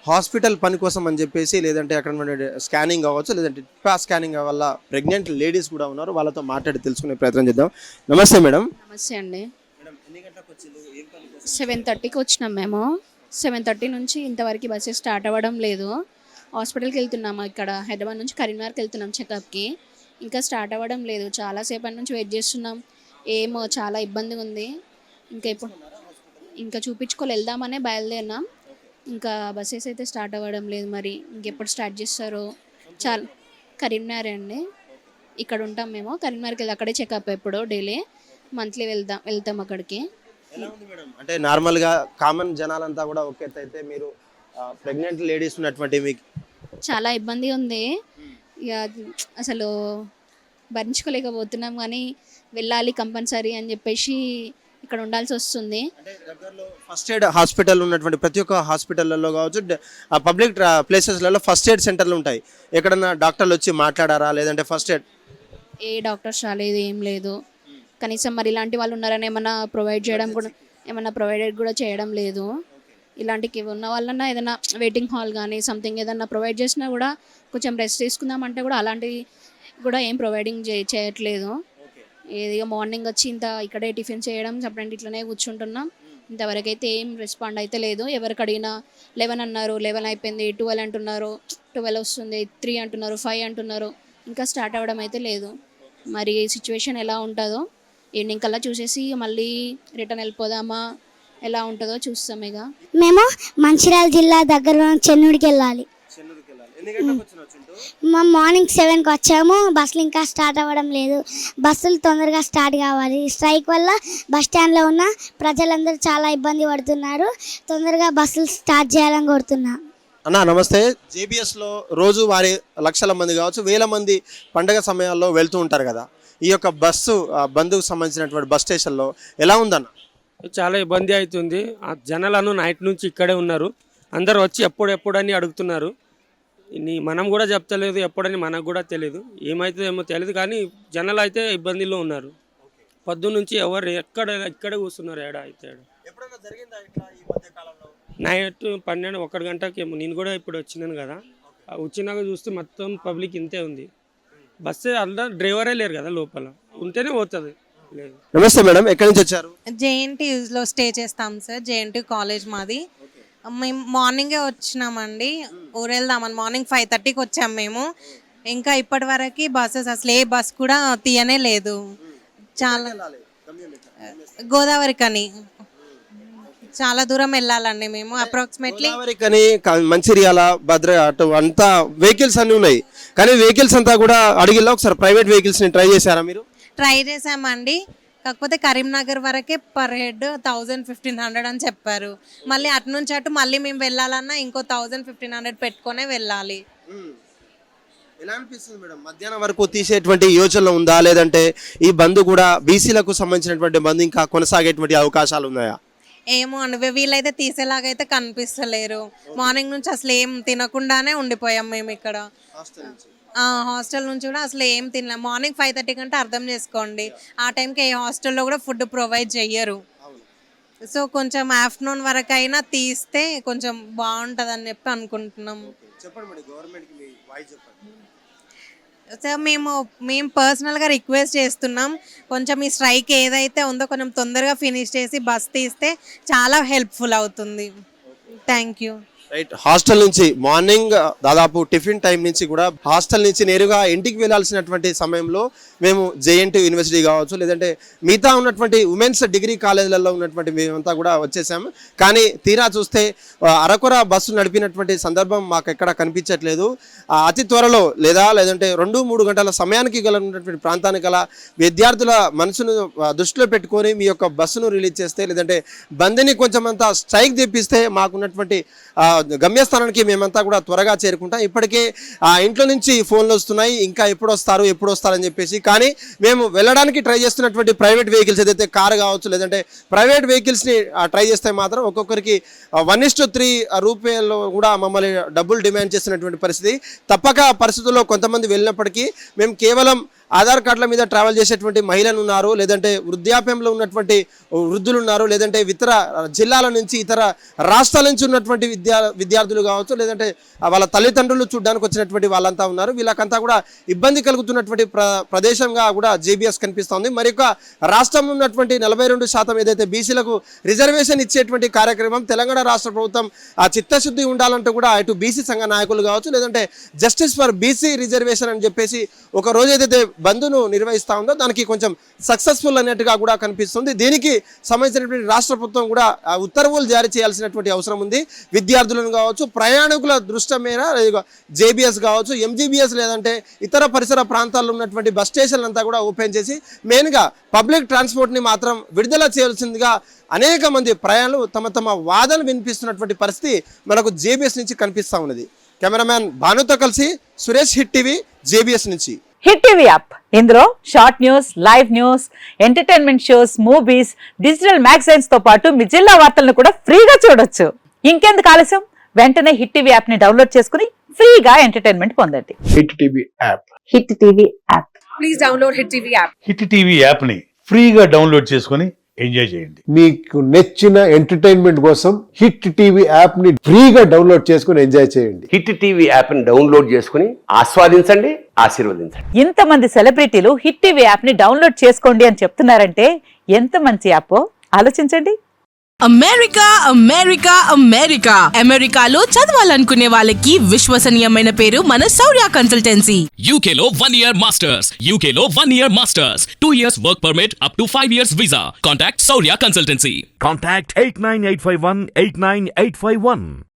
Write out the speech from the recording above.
Hospital పని కోసం అని చెప్పేసి లేదంటే అక్కడ స్కానింగ్ కావచ్చు లేదంటే పాస్ స్కానింగ్ వల్ల ప్రెగ్నెంట్ లేడీస్ కూడా ఉన్నారు. వాళ్ళతో మాట్లాడి తెలుసుకునే ప్రయత్నం చేద్దాం. నమస్తే మేడం. నమస్తే అండి. మేడం ఎన్ని గంటలకు వచ్చింది? ఏం పని కోసం? 7:30కి వచ్చినాం మేము. 7:30 నుంచి ఇంతవరకు బస్సెస్ స్టార్ట్ అవ్వడం లేదు. హాస్పిటల్కి వెళ్తున్నాము. ఇక్కడ హైదరాబాద్ నుంచి కరీంనగర్కి వెళ్తున్నాం చెకప్కి. ఇంకా స్టార్ట్ అవ్వడం లేదు. చాలాసేపటి నుంచి వెయిట్ చేస్తున్నాం. ఏమో చాలా ఇబ్బందిగా ఉంది. ఇంకా చూపించుకొని వెళ్దామనే బయలుదేరినాం. ఇంకా బస్సెస్ అయితే స్టార్ట్ అవ్వడం లేదు. మరి ఇంకెప్పుడు స్టార్ట్ చేస్తారో. చాలా కరీంనగర్ అండి. ఇక్కడ ఉంటాం మేము. కరీంనగర్కి వెళ్ళి అక్కడే చెకప్ ఎప్పుడో డైలీ మంత్లీ వెళ్తాం అక్కడికి. ఎలా ఉంది మేడం? అంటే నార్మల్గా కామన్ జనాలంతా కూడా ఒక ఎత్తు అయితే మీరు ప్రెగ్నెంట్ లేడీస్ ఉన్నటువంటి మీకు చాలా ఇబ్బంది ఉంది. ఇక అసలు భరించుకోలేకపోతున్నాం, కానీ వెళ్ళాలి కంపల్సరీ అని చెప్పేసి ఇక్కడ ఉండాల్సి వస్తుంది. ఫస్ట్ ఎయిడ్ హాస్పిటల్ ఉన్నటువంటి ప్రతి ఒక్క హాస్పిటల్లో కావచ్చు పబ్లిక్ ప్లేసెస్లలో ఫస్ట్ ఎయిడ్ సెంటర్లు ఉంటాయి. ఎక్కడన్నా డాక్టర్లు వచ్చి మాట్లాడారా లేదంటే ఫస్ట్ ఎయిడ్ ఏ డాక్టర్స్ రాలేదు, ఏం లేదు. కనీసం మరి ఇలాంటి వాళ్ళు ఉన్నారని ఏమన్నా ప్రొవైడెడ్ కూడా చేయడం లేదు. ఇలాంటివి ఉన్న వాళ్ళన్నా ఏదైనా వెయిటింగ్ హాల్ కానీ సంథింగ్ ఏదన్నా ప్రొవైడ్ చేసినా కూడా కొంచెం రెస్ట్ తీసుకుందామంటే కూడా అలాంటివి కూడా ఏం ప్రొవైడింగ్ చేయట్లేదు. ఏదిగా మార్నింగ్ వచ్చి ఇక్కడే టిఫిన్ చేయడం సపరేట్ ఇట్లనే కూర్చుంటున్నాం. ఇంతవరకు అయితే ఏం రెస్పాండ్ అయితే లేదు. ఎవరికి అడిగినా 11 అన్నారు, 11 అయిపోయింది, 12 అంటున్నారు, 12 వస్తుంది, 3 అంటున్నారు, 5 అంటున్నారు. ఇంకా స్టార్ట్ అవ్వడం అయితే లేదు. మరి సిచ్యువేషన్ ఎలా ఉంటుందో ఈవినింగ్ కల్లా చూసేసి మళ్ళీ రిటర్న్ వెళ్ళిపోదామా, ఎలా ఉంటుందో చూస్తాం. ఇక మేము మంచిర్యాల జిల్లా దగ్గర చెన్నూరుకి వెళ్ళాలి. మేము మార్నింగ్ 7కి వచ్చాము. బస్సులు ఇంకా స్టార్ట్ అవ్వడం లేదు. బస్సులు తొందరగా స్టార్ట్ కావాలి. స్ట్రైక్ వల్ల బస్ స్టాండ్లో ఉన్న ప్రజలందరూ చాలా ఇబ్బంది పడుతున్నారు. తొందరగా బస్సులు స్టార్ట్ చేయాలని కోరుతున్నా. అన్న నమస్తే. జేబీఎస్లో రోజు వారి లక్షల మంది కావచ్చు, వేల మంది పండగ సమయాల్లో వెళ్తూ ఉంటారు కదా. ఈ యొక్క బస్సు బంధుకు సంబంధించినటువంటి బస్ స్టేషన్లో ఎలా ఉందన్న? చాలా ఇబ్బంది అవుతుంది. ఆ జనాలను నైట్ నుంచి ఇక్కడే ఉన్నారు. అందరూ వచ్చి ఎప్పుడెప్పుడని అడుగుతున్నారు. మనం కూడా చెప్తలేదు, ఎప్పుడని మనకు కూడా తెలియదు. ఏమవుతుందేమో తెలియదు, కానీ జనాలు అయితే ఇబ్బందిలో ఉన్నారు. పొద్దు నుంచి ఎవరు ఇక్కడే కూర్చున్నారు. నైట్ 12, 1 గంటకి ఏమో. నేను కూడా ఇప్పుడు వచ్చినాను కదా, వచ్చినాక చూస్తే మొత్తం పబ్లిక్ ఇంతే ఉంది. బస్సు అందరూ డ్రైవరే లేరు కదా, లోపల ఉంటేనే పోతుంది. నమస్తే మేడం, ఎక్కడి నుంచి వచ్చారు? జేఎన్టీయూలో స్టే చేస్తాం సార్. జేఎన్టీ కాలేజ్ మాది. మేము మార్నింగే వచ్చినామండి. ఊరు వెళ్దామని మార్నింగ్ 5:30కి వచ్చాము మేము. ఇంకా ఇప్పటి వరకు బస్సెస్ అసలు ఏ బస్ కూడా తీయనే లేదు. చాలా గోదావరికని చాలా దూరం వెళ్ళాలండి మేము. అప్రాక్సిమేట్లీ మంచిర్యాల, భద్ర అటు అంతా వెహికల్స్ అన్నీ ఉన్నాయి, కానీ వెహికల్స్ అంతా కూడా అడిగిలో ఒకసారి ప్రైవేట్ వెహికల్స్ని ట్రై చేశారా మీరు? ట్రై చేసామండి. కాకపోతే కరీంనగర్ వరకే పర్ హెడ్ 1000-1500 అని చెప్పారు. మళ్ళీ అటు నుంచి అటు మళ్ళీ మేము వెళ్ళాలన్నా ఇంకో 1000-1500 పెట్టుకునే వెళ్ళాలి. ఎలా అనిపిస్తుంది మేడం? మధ్యాహ్నం వరకు తీసేటువంటి యోచనలో ఉందా, లేదంటే ఈ బంద్ కూడా బీసీలకు సంబంధించినటువంటి బంద్ ఇంకా కొనసాగేటువంటి అవకాశాలు ఉన్నాయా? ఏమో అండి, వీళ్ళైతే తీసేలాగైతే కనిపిస్తలేరు. మార్నింగ్ నుంచి అసలు ఏం తినకుండానే ఉండిపోయాం మేము ఇక్కడ. హాస్టల్ నుంచి కూడా అసలు ఏం తినలేం. మార్నింగ్ 5:30 కంటే అర్థం చేసుకోండి, ఆ టైంకి ఏ హాస్టల్లో కూడా ఫుడ్ ప్రొవైడ్ చెయ్యరు. సో కొంచెం ఆఫ్టర్నూన్ వరకు అయినా తీస్తే కొంచెం బాగుంటుందని చెప్పి అనుకుంటున్నాం. సో మేము పర్సనల్గా రిక్వెస్ట్ చేస్తున్నాం, కొంచెం ఈ స్ట్రైక్ ఏదైతే ఉందో కొంచెం తొందరగా ఫినిష్ చేసి బస్ తీస్తే చాలా హెల్ప్ఫుల్ అవుతుంది. Thank you. రైట్. హాస్టల్ నుంచి మార్నింగ్ దాదాపు టిఫిన్ టైం నుంచి కూడా హాస్టల్ నుంచి నేరుగా ఇంటికి వెళ్ళాల్సినటువంటి సమయంలో మేము జేఎన్టీ యూనివర్సిటీ కావచ్చు లేదంటే మిగతా ఉన్నటువంటి ఉమెన్స్ డిగ్రీ కాలేజీలలో ఉన్నటువంటి మేమంతా కూడా వచ్చేసాము. కానీ తీరా చూస్తే అరకొర బస్సు నడిపినటువంటి సందర్భం మాకు ఎక్కడ కనిపించట్లేదు. అతి త్వరలో లేదంటే 2-3 గంటల సమయానికి గల ఉన్నటువంటి ప్రాంతానికి గల విద్యార్థుల మనసును దృష్టిలో పెట్టుకొని మీ యొక్క బస్సును రిలీజ్ చేస్తే లేదంటే బంద్ని కొంచెం అంతా స్ట్రైక్ తెప్పిస్తే మాకున్నటువంటి గమ్యస్థానానికి మేమంతా కూడా త్వరగా చేరుకుంటాం. ఇప్పటికే ఇంట్లో నుంచి ఫోన్లు వస్తున్నాయి, ఇంకా ఎప్పుడు వస్తారని చెప్పేసి. కానీ మేము వెళ్ళడానికి ట్రై చేస్తున్నటువంటి ప్రైవేట్ వెహికల్స్ ఏదైతే కారు కావచ్చు లేదంటే ప్రైవేట్ వెహికల్స్ని ట్రై చేస్తే మాత్రం ఒక్కొక్కరికి 1:3 రూపాయలు కూడా మమ్మల్ని డబ్బులు డిమాండ్ చేస్తున్నటువంటి పరిస్థితి. తప్పక పరిస్థితుల్లో కొంతమంది వెళ్ళినప్పటికీ మేము కేవలం ఆధార్ కార్డుల మీద ట్రావెల్ చేసేటువంటి మహిళలు ఉన్నారు, లేదంటే వృద్ధాప్యంలో ఉన్నటువంటి వృద్ధులు ఉన్నారు, లేదంటే ఇతర జిల్లాల నుంచి ఇతర రాష్ట్రాల నుంచి ఉన్నటువంటి విద్యార్థులు కావచ్చు, లేదంటే వాళ్ళ తల్లిదండ్రులు చూడడానికి వచ్చినటువంటి వాళ్ళంతా ఉన్నారు. వీళ్ళకంతా కూడా ఇబ్బంది కలుగుతున్నటువంటి ప్రదేశంగా కూడా జేబీఎస్ కనిపిస్తోంది. మరి రాష్ట్రంలో ఉన్నటువంటి 42% ఏదైతే బీసీలకు రిజర్వేషన్ ఇచ్చేటువంటి కార్యక్రమం తెలంగాణ రాష్ట్ర ప్రభుత్వం ఆ చిత్తశుద్ధి ఉండాలంటూ కూడా ఇటు బీసీ సంఘ నాయకులు కావచ్చు, లేదంటే జస్టిస్ ఫర్ బీసీ రిజర్వేషన్ అని చెప్పేసి ఒక రోజు ఏదైతే బంద్ను నిర్వహిస్తూ ఉందో దానికి కొంచెం సక్సెస్ఫుల్ అన్నట్టుగా కూడా కనిపిస్తుంది. దీనికి సంబంధించినటువంటి రాష్ట్ర ప్రభుత్వం కూడా ఉత్తర్వులు జారీ చేయాల్సినటువంటి అవసరం ఉంది. విద్యార్థులను కావచ్చు, ప్రయాణికుల దృష్టి మేర జేబీఎస్ కావచ్చు, ఎంజీబీఎస్ లేదంటే ఇతర పరిసర ప్రాంతాల్లో ఉన్నటువంటి బస్ స్టేషన్లు అంతా కూడా ఓపెన్ చేసి మెయిన్గా పబ్లిక్ ట్రాన్స్పోర్ట్ని మాత్రం విడుదల చేయాల్సిందిగా అనేక మంది ప్రయాణులు తమ వాదనలు వినిపిస్తున్నటువంటి పరిస్థితి మనకు జేబీఎస్ నుంచి కనిపిస్తూ ఉన్నది. కెమెరామ్యాన్ భానుతో కలిసి సురేష్, హిట్ టీవీ, జేబీఎస్ నుంచి. హిట్ టీవీ యాప్ ఇందులో short news, live news, entertainment shows, movies, digital magazines తో పాటు మీ జిల్లా వార్తలను కూడా ఫ్రీగా చూడొచ్చు. ఇంకెందుకు ఆలస్యం, వెంటనే హిట్ టీవీ యాప్ ని డౌన్లోడ్ చేసుకుని ఫ్రీగా ఎంటర్టైన్మెంట్ పొందండి. Hit TV app. Hit TV app. Please download hit TV app. Hit TV app ని ఫ్రీగా డౌన్లోడ్ చేసుకుని ఎంజాయ్ చేయండి. మీకు నచ్చిన ఎంటర్టైన్మెంట్ కోసం హిట్ టీవీ యాప్ ని ఫ్రీగా డౌన్లోడ్ చేసుకుని ఎంజాయ్ చేయండి. హిట్ టీవీ యాప్ ని డౌన్లోడ్ చేసుకుని ఆస్వాదించండి, ఆశీర్వదించండి. ఇంతమంది సెలబ్రిటీలు హిట్ టీవీ యాప్ ని డౌన్లోడ్ చేసుకోండి అని చెప్తున్నారంటే ఎంత మంచి యాప్ ఆలోచించండి. అమెరికా అమెరికా అమెరికా అమెరికాలో చదవాలనుకునే వాళ్ళకి విశ్వసనీయమైన పేరు మన శౌర్య కన్సల్టెన్సీ. UK లో 1 year masters, UK లో 1 year masters, 2 years work permit up to 5 years visa. Contact Saurya Consultancy. Contact 89851 89851.